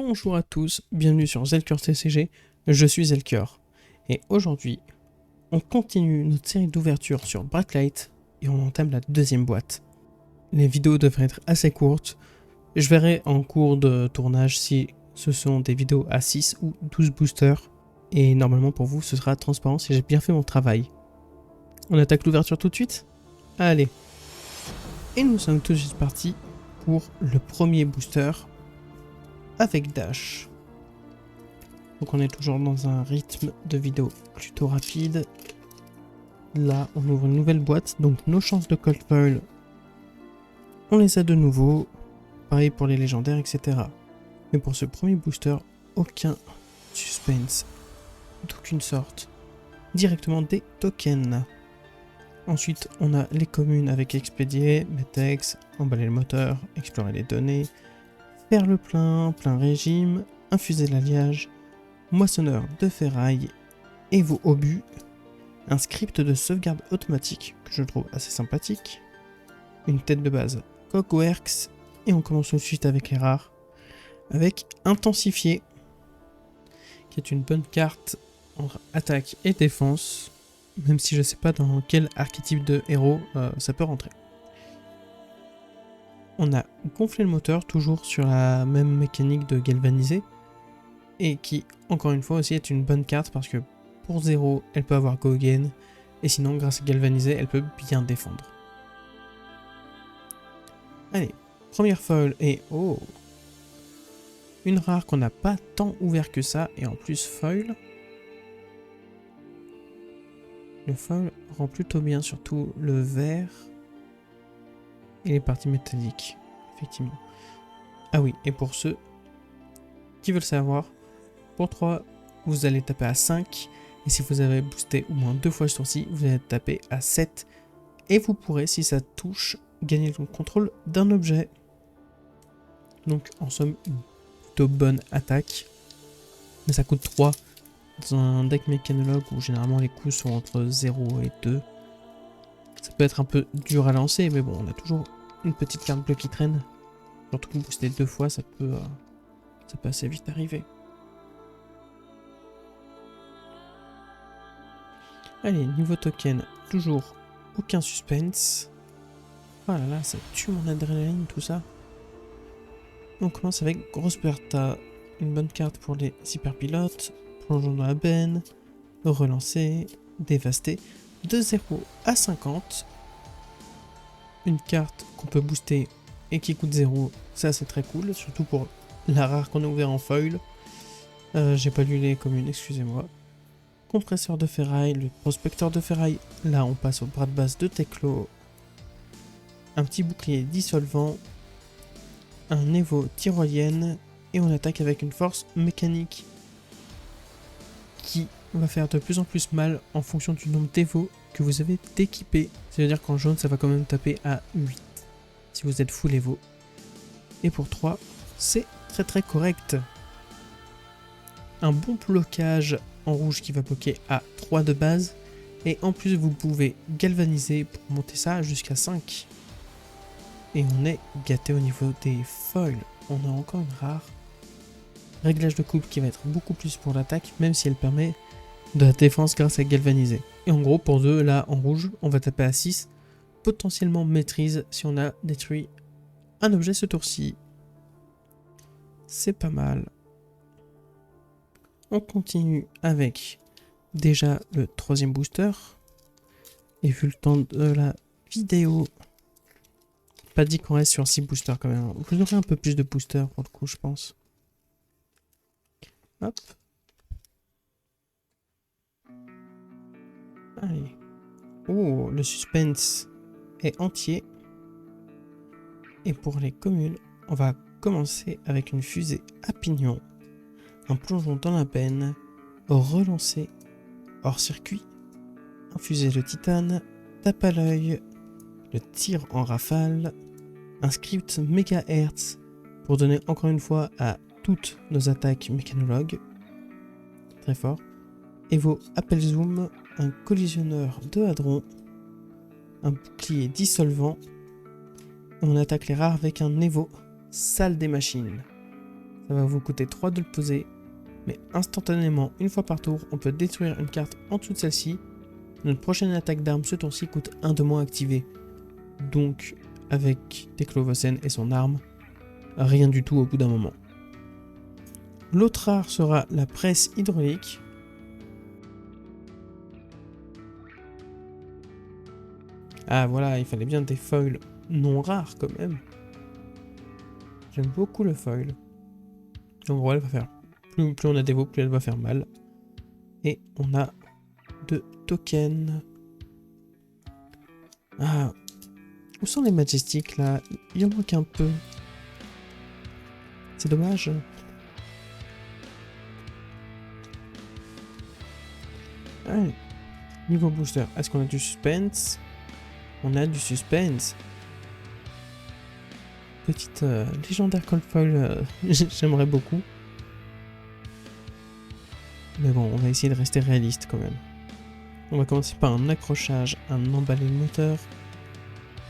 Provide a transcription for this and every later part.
Bonjour à tous, bienvenue sur Zelcure TCG, je suis Zelcure. Et aujourd'hui, on continue notre série d'ouverture sur Blacklight et on entame la deuxième boîte. Les vidéos devraient être assez courtes, je verrai en cours de tournage si ce sont des vidéos à 6 ou 12 boosters. Et normalement pour vous ce sera transparent si j'ai bien fait mon travail. On attaque l'ouverture tout de suite? Allez. Et nous sommes tout de suite partis pour le premier booster avec Dash. Donc on est toujours dans un rythme de vidéo plutôt rapide. Là on ouvre une nouvelle boîte, donc nos chances de Cold Foil, on les a de nouveau. Pareil pour les légendaires, etc. Mais pour ce premier booster, aucun suspense d'aucune sorte. Directement des tokens. Ensuite on a les communes avec expédier, Metex, emballer le moteur, explorer les données, faire le plein régime, infuser l'alliage, moissonneur de ferraille et vos obus, un script de sauvegarde automatique que je trouve assez sympathique, une tête de base Cogworks et on commence tout de suite avec les rares, avec Intensifié, qui est une bonne carte entre attaque et défense, même si je sais pas dans quel archétype de héros ça peut rentrer. On a gonflé le moteur, toujours sur la même mécanique de galvaniser, et qui, encore une fois aussi, est une bonne carte parce que pour 0, elle peut avoir go again, et sinon, grâce à galvaniser, elle peut bien défendre. Allez, première foil, et oh, une rare qu'on n'a pas tant ouvert que ça, et en plus foil. Le foil rend plutôt bien, surtout le vert et les parties métalliques, effectivement. Ah oui, et pour ceux qui veulent savoir, pour 3, vous allez taper à 5, et si vous avez boosté au moins 2 fois ce tour-ci, vous allez taper à 7, et vous pourrez, si ça touche, gagner le contrôle d'un objet. Donc en somme, une plutôt bonne attaque, mais ça coûte 3. Dans un deck mécanologue où généralement les coups sont entre 0 et 2, ça peut être un peu dur à lancer, mais bon, on a toujours une petite carte bleue qui traîne. Surtout que booster 2 fois, ça peut assez vite arriver. Allez, niveau token, toujours aucun suspense. Oh là là, ça tue mon adrénaline tout ça. On commence avec Grosse Bertha, une bonne carte pour les hyperpilotes, plongeons dans la benne, relancer, dévaster, de 0 à 50. Une carte qu'on peut booster et qui coûte 0, ça c'est très cool, surtout pour la rare qu'on a ouvert en foil. J'ai pas lu les communes, excusez-moi. Compresseur de ferraille, le prospecteur de ferraille, là on passe au bras de base de Teclo. Un petit bouclier dissolvant, un Evo tyrolienne, et on attaque avec une force mécanique qui va faire de plus en plus mal en fonction du nombre d'Evo que vous avez d'équipé. C'est-à-dire qu'en jaune ça va quand même taper à 8 si vous êtes full Evo. Et pour 3, c'est très correct. Un bon blocage en rouge qui va bloquer à 3 de base. Et en plus vous pouvez galvaniser pour monter ça jusqu'à 5. Et on est gâté au niveau des foils. On a encore une rare. Réglage de coupe qui va être beaucoup plus pour l'attaque, même si elle permet de la défense grâce à galvaniser. Et en gros pour 2, là en rouge, on va taper à 6. Potentiellement maîtrise si on a détruit un objet ce tour-ci. C'est pas mal. On continue avec déjà le troisième booster. Et vu le temps de la vidéo, pas dit qu'on reste sur 6 boosters quand même. Vous aurez un peu plus de boosters pour le coup, je pense. Hop. Allez. Oh, le suspense est entier. Et pour les communes, on va commencer avec une fusée à pignon, un plongeon dans la benne, relancer hors circuit, infuser le titane, tape à l'œil, le tir en rafale, un script mégahertz pour donner encore une fois à toutes nos attaques mécanologues, très fort, Evo appel zoom, un collisionneur de hadron, un bouclier dissolvant, et on attaque les rares avec un Evo salle des machines. Ça va vous coûter 3 de le poser. Mais instantanément, une fois par tour, on peut détruire une carte en dessous de celle-ci. Notre prochaine attaque d'armes ce tour-ci coûte 1 de moins activé. Donc, avec Teklovosen et son arme, rien du tout au bout d'un moment. L'autre rare sera la presse hydraulique. Ah voilà, il fallait bien des foils non rares quand même. J'aime beaucoup le foil. En gros, elle va faire... Plus on a des veaux, plus elle va faire mal. Et on a 2 tokens. Ah, où sont les Majestics là? Il en manque un peu. C'est dommage. Allez. Niveau booster, est-ce qu'on a du suspense? On a du suspense. Petite légendaire cold foil, j'aimerais beaucoup. Mais bon, on va essayer de rester réaliste quand même. On va commencer par un accrochage, un emballé le moteur,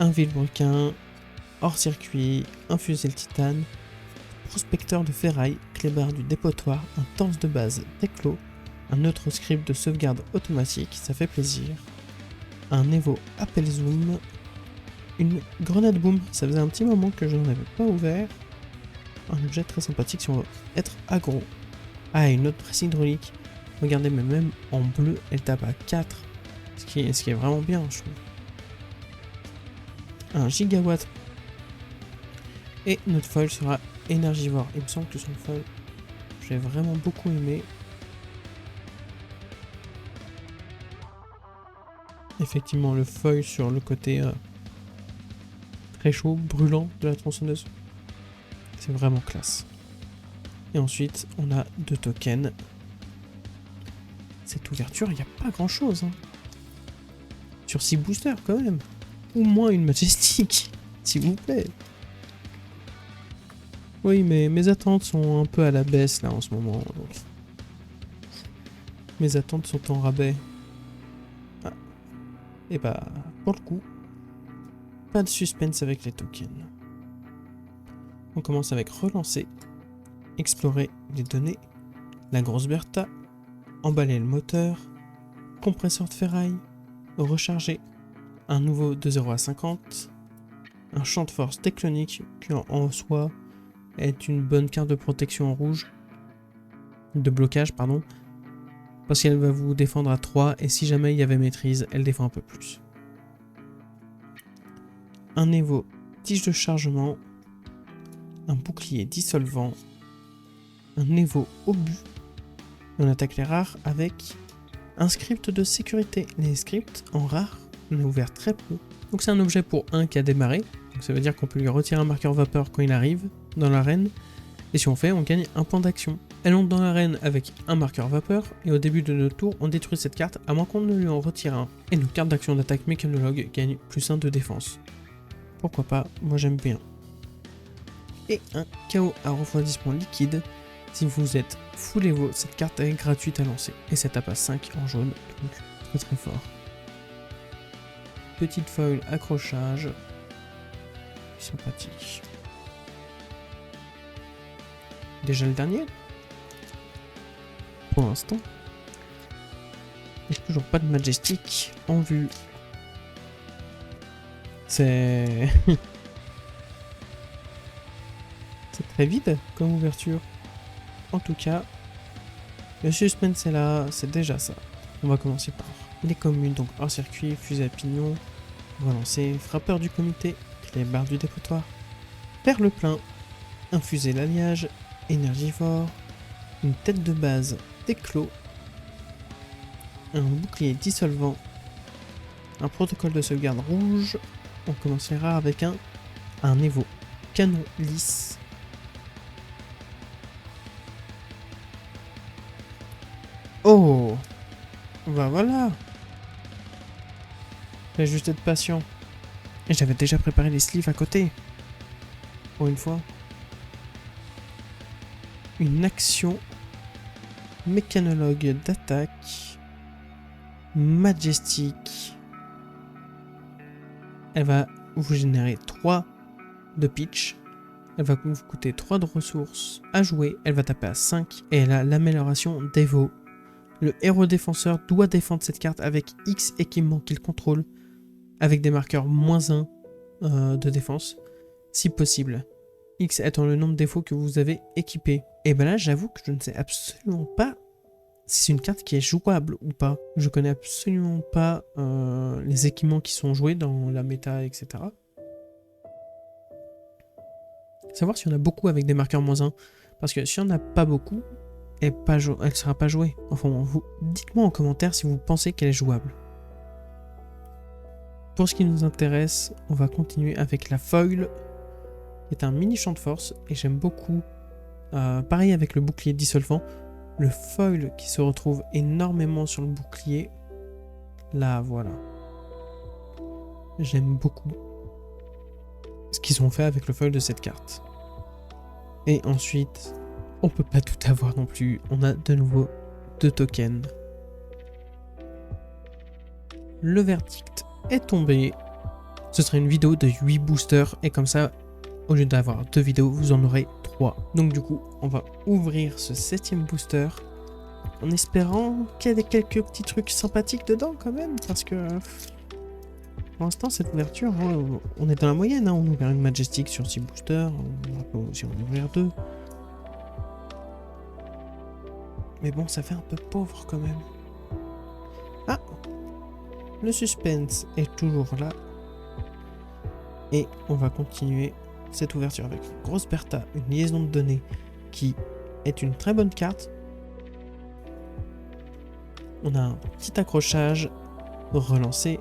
un vilebrequin, hors circuit, infuser le titane, prospecteur de ferraille, clébard du dépotoir, un torse de base Teklo, un autre script de sauvegarde automatique, ça fait plaisir, un Evo appel zoom, une grenade boom, ça faisait un petit moment que je n'en avais pas ouvert, un objet très sympathique si on veut être aggro. Ah, et une autre presse hydraulique. Regardez, mais même en bleu, elle tape à 4. Ce qui est vraiment bien, je trouve. Un gigawatt. Et notre foil sera énergivore. Il me semble que son foil, j'ai vraiment beaucoup aimé. Effectivement, le foil sur le côté très chaud, brûlant de la tronçonneuse. C'est vraiment classe. Et ensuite, on a 2 tokens. Cette ouverture, il n'y a pas grand chose. Hein. Sur 6 boosters quand même. Au moins une Majestic, s'il vous plaît. Oui, mais mes attentes sont un peu à la baisse là en ce moment. Donc. Mes attentes sont en rabais. Ah. Et bah, pour le coup, pas de suspense avec les tokens. On commence avec relancer, explorer les données, la grosse Bertha, emballer le moteur, compresseur de ferraille, recharger, un nouveau de 0 à 50, un champ de force tectonique qui en soi est une bonne carte de protection en rouge, de blocage pardon, parce qu'elle va vous défendre à 3 et si jamais il y avait maîtrise, elle défend un peu plus. Un Evo tige de chargement, un bouclier dissolvant, un Evo obus. On attaque les rares avec un script de sécurité. Les scripts en rare, on a ouvert très peu. Donc c'est un objet pour 1 qui a démarré. Donc ça veut dire qu'on peut lui retirer un marqueur vapeur quand il arrive dans l'arène. Et si on fait, on gagne un point d'action. Elle monte dans l'arène avec un marqueur vapeur. Et au début de notre tour, on détruit cette carte à moins qu'on ne lui en retire un. Et nos cartes d'action d'attaque mécanologue gagnent +1 de défense. Pourquoi pas, moi j'aime bien. Et un chaos à refroidissement liquide. Si vous êtes full Evo, cette carte est gratuite à lancer. Et ça tape à 5 en jaune, donc très très fort. Petite foil accrochage. Sympathique. Déjà le dernier. Pour l'instant. Et toujours pas de Majestic en vue. C'est... C'est très vide comme ouverture. En tout cas, le suspense est là, c'est déjà ça. On va commencer par les communes, donc hors circuit, fusée à pignon, relancer, frappeur du comité, clébard du dépotoir, faire le plein, infuser l'alliage, énergivore, une tête de base Teklo, un bouclier dissolvant, un protocole de sauvegarde rouge. On commencera avec un Evo canon lisse. Oh, bah voilà. Fallait juste être patient. Et j'avais déjà préparé les sleeves à côté. Pour une fois. Une action mécanologue d'attaque. Majestic. Elle va vous générer 3 de pitch. Elle va vous coûter 3 de ressources à jouer. Elle va taper à 5. Et elle a l'amélioration d'Evo. Le héros défenseur doit défendre cette carte avec X équipements qu'il contrôle. Avec des marqueurs -1 de défense. Si possible. X étant le nombre de défauts que vous avez équipés. Et ben là, j'avoue que je ne sais absolument pas si c'est une carte qui est jouable ou pas. Je connais absolument pas les équipements qui sont joués dans la méta, etc. Savoir s'il y en a beaucoup avec des marqueurs -1. Parce que si on n'a pas beaucoup, elle ne sera pas jouée. Enfin, dites-moi en commentaire si vous pensez qu'elle est jouable. Pour ce qui nous intéresse, on va continuer avec la foil, qui est un mini champ de force. Et j'aime beaucoup, pareil avec le bouclier dissolvant, le foil qui se retrouve énormément sur le bouclier. Là, voilà. J'aime beaucoup ce qu'ils ont fait avec le foil de cette carte. Et ensuite, on peut pas tout avoir non plus. On a de nouveau 2 tokens. Le verdict est tombé. Ce serait une vidéo de 8 boosters. Et comme ça, au lieu d'avoir 2 vidéos, vous en aurez 3. Donc du coup, on va ouvrir ce 7e booster. En espérant qu'il y ait quelques petits trucs sympathiques dedans quand même. Parce que... pour l'instant, cette ouverture, on est dans la moyenne. Hein. On ouvre une Majestic sur 6 boosters. On peut aussi en ouvrir 2. Mais bon, ça fait un peu pauvre quand même. Ah! Le suspense est toujours là. Et on va continuer cette ouverture avec une grosse Bertha, une liaison de données qui est une très bonne carte. On a un petit accrochage, relancer,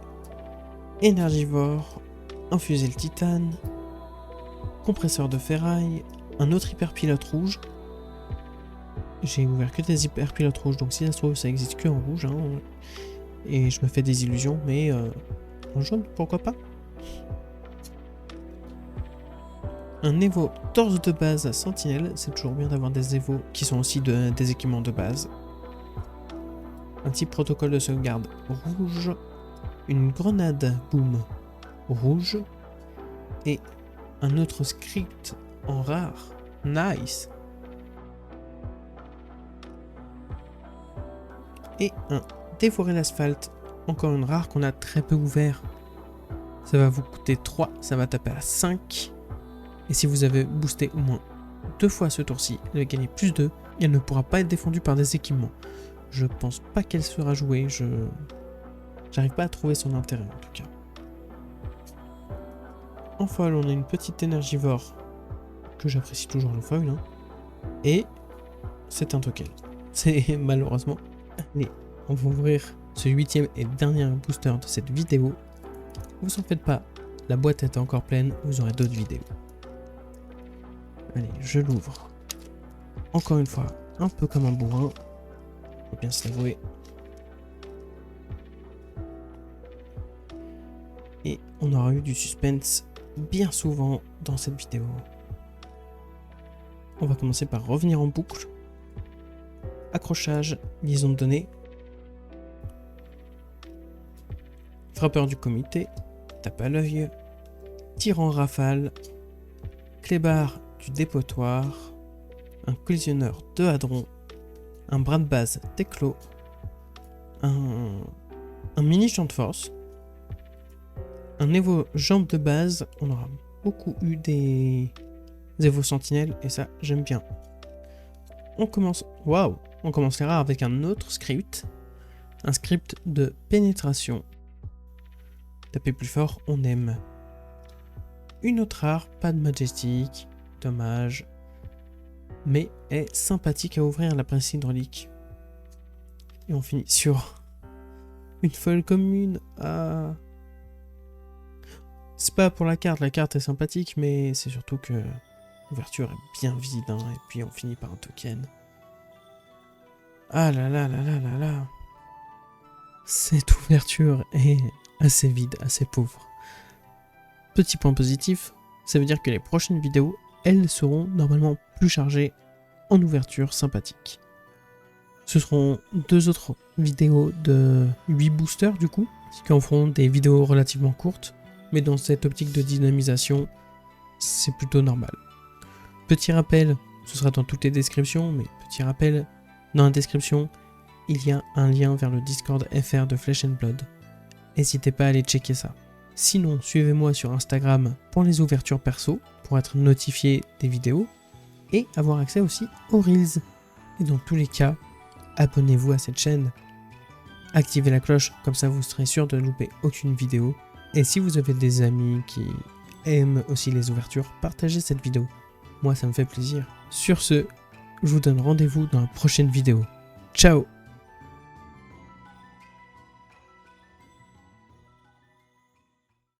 énergivore, infuser le titane, compresseur de ferraille, un autre hyperpilote rouge. J'ai ouvert que des hyperpilotes rouges, donc si ça se trouve ça existe que en rouge. Hein, et je me fais des illusions, mais en jaune, pourquoi pas. Un Evo torse de base à sentinelle, c'est toujours bien d'avoir des Evo qui sont aussi des équipements de base. Un petit protocole de sauvegarde rouge, une grenade boom rouge et un autre script en rare. Nice. Et un dévorer l'asphalte, encore une rare qu'on a très peu ouvert. Ça va vous coûter 3, ça va taper à 5. Et si vous avez boosté au moins 2 fois ce tour-ci, elle va gagner plus 2 et elle ne pourra pas être défendue par des équipements. Je pense pas qu'elle sera jouée, j'arrive pas à trouver son intérêt en tout cas. En foil, on a une petite énergivore que j'apprécie toujours le foil. Hein. Et c'est un token. C'est malheureusement... Allez, on va ouvrir ce 8e et dernier booster de cette vidéo. Vous en faites pas, la boîte est encore pleine, vous aurez d'autres vidéos. Allez, je l'ouvre. Encore une fois, un peu comme un bourrin. Faut bien se l'avouer. Et on aura eu du suspense bien souvent dans cette vidéo. On va commencer par revenir en boucle. Accrochage, liaison de données. Frappeur du comité, tape à l'œil. Tir en rafale. Clébard du dépotoir. Un collisionneur de hadron. Un bras de base d'éclos. Un mini champ de force. Un Evo jambe de base. On aura beaucoup eu des Evo sentinelles et ça j'aime bien. On commence, waouh, on commence les rares avec un autre script. Un script de pénétration. Taper plus fort, on aime. Une autre rare, pas de majestic, dommage. Mais est sympathique à ouvrir la presse hydraulique. Et on finit sur une folle commune. Ah. C'est pas pour la carte est sympathique, mais c'est surtout que l'ouverture est bien vide, hein, et puis on finit par un token. Ah là là là là là là. Cette ouverture est assez vide, assez pauvre. Petit point positif, ça veut dire que les prochaines vidéos, elles seront normalement plus chargées en ouverture sympathique. Ce seront 2 autres vidéos de 8 boosters du coup, qui en feront des vidéos relativement courtes, mais dans cette optique de dynamisation, c'est plutôt normal. Petit rappel, ce sera dans toutes les descriptions, mais petit rappel, dans la description, il y a un lien vers le Discord FR de Flesh and Blood. N'hésitez pas à aller checker ça. Sinon, suivez-moi sur Instagram pour les ouvertures perso, pour être notifié des vidéos, et avoir accès aussi aux Reels. Et dans tous les cas, abonnez-vous à cette chaîne. Activez la cloche, comme ça vous serez sûr de ne louper aucune vidéo. Et si vous avez des amis qui aiment aussi les ouvertures, partagez cette vidéo. Moi, ça me fait plaisir. Sur ce, je vous donne rendez-vous dans la prochaine vidéo. Ciao!